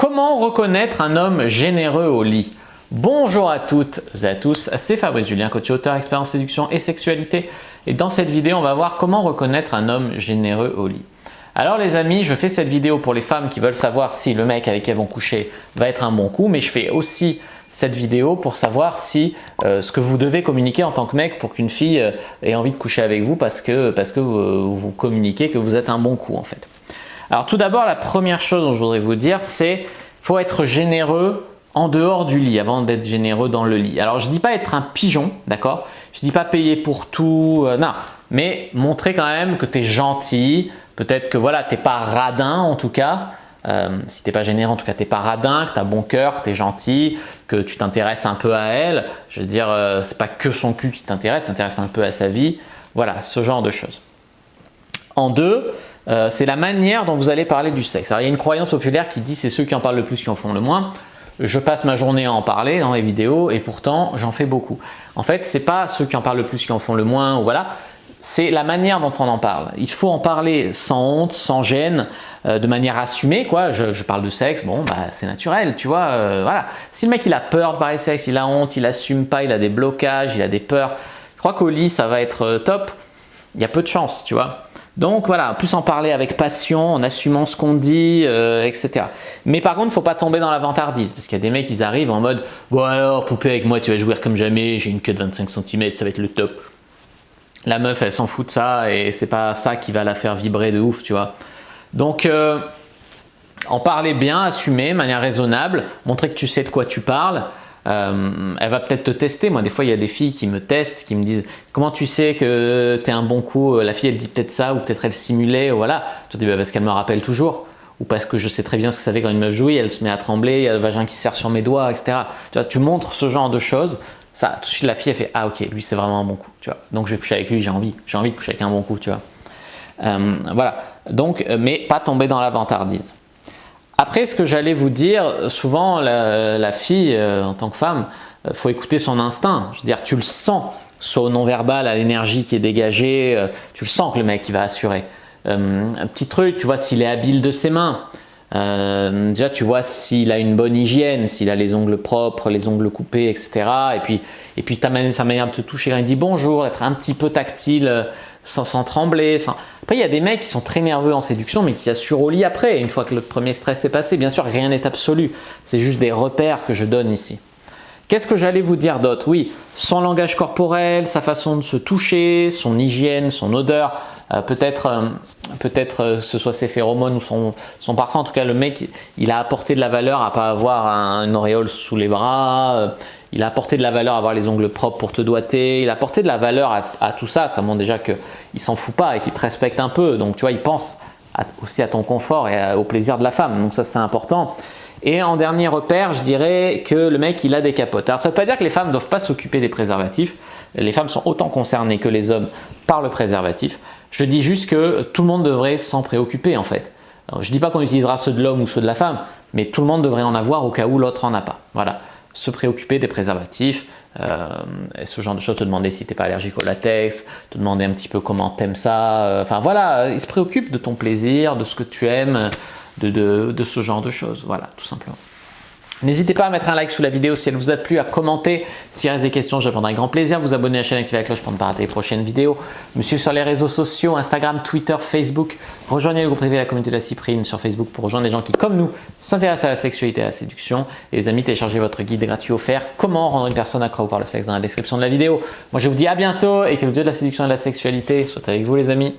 Comment reconnaître un homme généreux au lit? Bonjour à toutes et à tous, c'est Fabrice Julien, coach auteur, expert en séduction et sexualité. Et dans cette vidéo, on va voir comment reconnaître un homme généreux au lit. Alors les amis, je fais cette vidéo pour les femmes qui veulent savoir si le mec avec qui elles vont coucher va être un bon coup, mais je fais aussi cette vidéo pour savoir si ce que vous devez communiquer en tant que mec pour qu'une fille ait envie de coucher avec vous parce que vous communiquez que vous êtes un bon coup en fait. Alors tout d'abord, la première chose dont je voudrais vous dire, c'est qu'il faut être généreux en dehors du lit avant d'être généreux dans le lit. Alors je ne dis pas être un pigeon, d'accord? Je ne dis pas payer pour tout, non, mais montrer quand même que tu es gentil, peut-être que voilà, tu n'es pas radin en tout cas. Si tu n'es pas généreux, en tout cas tu n'es pas radin, que tu as bon cœur, que tu es gentil, que tu t'intéresses un peu à elle. Je veux dire, ce n'est pas que son cul qui t'intéresse, tu t'intéresses un peu à sa vie. Voilà, ce genre de choses. En deux, c'est la manière dont vous allez parler du sexe. Alors, il y a une croyance populaire qui dit c'est ceux qui en parlent le plus qui en font le moins. Je passe ma journée à en parler dans les vidéos et pourtant j'en fais beaucoup. En fait, ce n'est pas ceux qui en parlent le plus qui en font le moins ou voilà. C'est la manière dont on en parle. Il faut en parler sans honte, sans gêne, de manière assumée, quoi. Je parle de sexe, bon, bah, c'est naturel, tu vois. Voilà. Si le mec il a peur de parler de sexe, il a honte, il assume pas, il a des blocages, il a des peurs, je crois qu'au lit ça va être top. Il y a peu de chance, tu vois. Donc voilà, plus en parler avec passion, en assumant ce qu'on dit, etc. Mais par contre, il ne faut pas tomber dans la vantardise parce qu'il y a des mecs qui arrivent en mode « Bon alors, poupée, avec moi tu vas jouer comme jamais, j'ai une queue de 25 cm, ça va être le top. » La meuf, elle s'en fout de ça et c'est pas ça qui va la faire vibrer de ouf, tu vois. Donc, en parler bien, assumer, de manière raisonnable, montrer que tu sais de quoi tu parles. Elle va peut-être te tester. Moi, des fois, il y a des filles qui me testent, qui me disent « Comment tu sais que tu es un bon coup ?» La fille, elle dit peut-être ça ou peut-être elle simulait. Ou voilà. Je te dis bah, parce qu'elle me rappelle toujours. Ou parce que je sais très bien ce que ça fait quand une meuf jouit, elle se met à trembler, il y a le vagin qui se serre sur mes doigts, etc. Tu vois, tu montres ce genre de choses. Ça, tout de suite, la fille, elle fait « Ah ok, lui, c'est vraiment un bon coup. » Tu vois. Donc, je vais coucher avec lui, j'ai envie de coucher avec un bon coup. Tu vois. Voilà. Donc, mais pas tomber dans la vantardise. Après, ce que j'allais vous dire, souvent la fille, en tant que femme, faut écouter son instinct. Je veux dire, tu le sens, soit au non-verbal, à l'énergie qui est dégagée, tu le sens que le mec il va assurer. Un petit truc, tu vois, s'il est habile de ses mains, déjà tu vois s'il a une bonne hygiène, s'il a les ongles propres, les ongles coupés, etc. Et puis sa manière de te toucher quand il dit bonjour, être un petit peu tactile, sans trembler. Après, il y a des mecs qui sont très nerveux en séduction, mais qui assurent au lit après, une fois que le premier stress est passé. Bien sûr, rien n'est absolu. C'est juste des repères que je donne ici. Qu'est-ce que j'allais vous dire d'autre? Oui, son langage corporel, sa façon de se toucher, son hygiène, son odeur, peut-être que ce soit ses phéromones ou son parfum. En tout cas, le mec, il a apporté de la valeur à pas avoir une auréole sous les bras. Il a apporté de la valeur à avoir les ongles propres pour te doigter. Il a apporté de la valeur à tout ça. Ça montre déjà qu'il ne s'en fout pas et qu'il te respecte un peu. Donc, tu vois, il pense aussi à ton confort et au plaisir de la femme. Donc, ça, c'est important. Et en dernier repère, je dirais que le mec, il a des capotes. Alors, ça ne veut pas dire que les femmes ne doivent pas s'occuper des préservatifs. Les femmes sont autant concernées que les hommes par le préservatif. Je dis juste que tout le monde devrait s'en préoccuper, en fait. Alors, je ne dis pas qu'on utilisera ceux de l'homme ou ceux de la femme, mais tout le monde devrait en avoir au cas où l'autre n'en a pas. Voilà. Se préoccuper des préservatifs, et ce genre de choses, te demander si tu n'es pas allergique au latex, te demander un petit peu comment tu aimes ça, enfin voilà, il se préoccupe de ton plaisir, de ce que tu aimes, de ce genre de choses, voilà, tout simplement. N'hésitez pas à mettre un like sous la vidéo si elle vous a plu, à commenter. S'il reste des questions, je répondrai avec grand plaisir. Vous abonner à la chaîne, activer la cloche pour ne pas rater les prochaines vidéos. Me suivre sur les réseaux sociaux, Instagram, Twitter, Facebook. Rejoignez le groupe privé de la communauté de la Cyprine sur Facebook pour rejoindre les gens qui, comme nous, s'intéressent à la sexualité et à la séduction. Et les amis, téléchargez votre guide gratuit offert « Comment rendre une personne accro par le sexe » dans la description de la vidéo. Moi, je vous dis à bientôt et que le dieu de la séduction et de la sexualité soit avec vous les amis.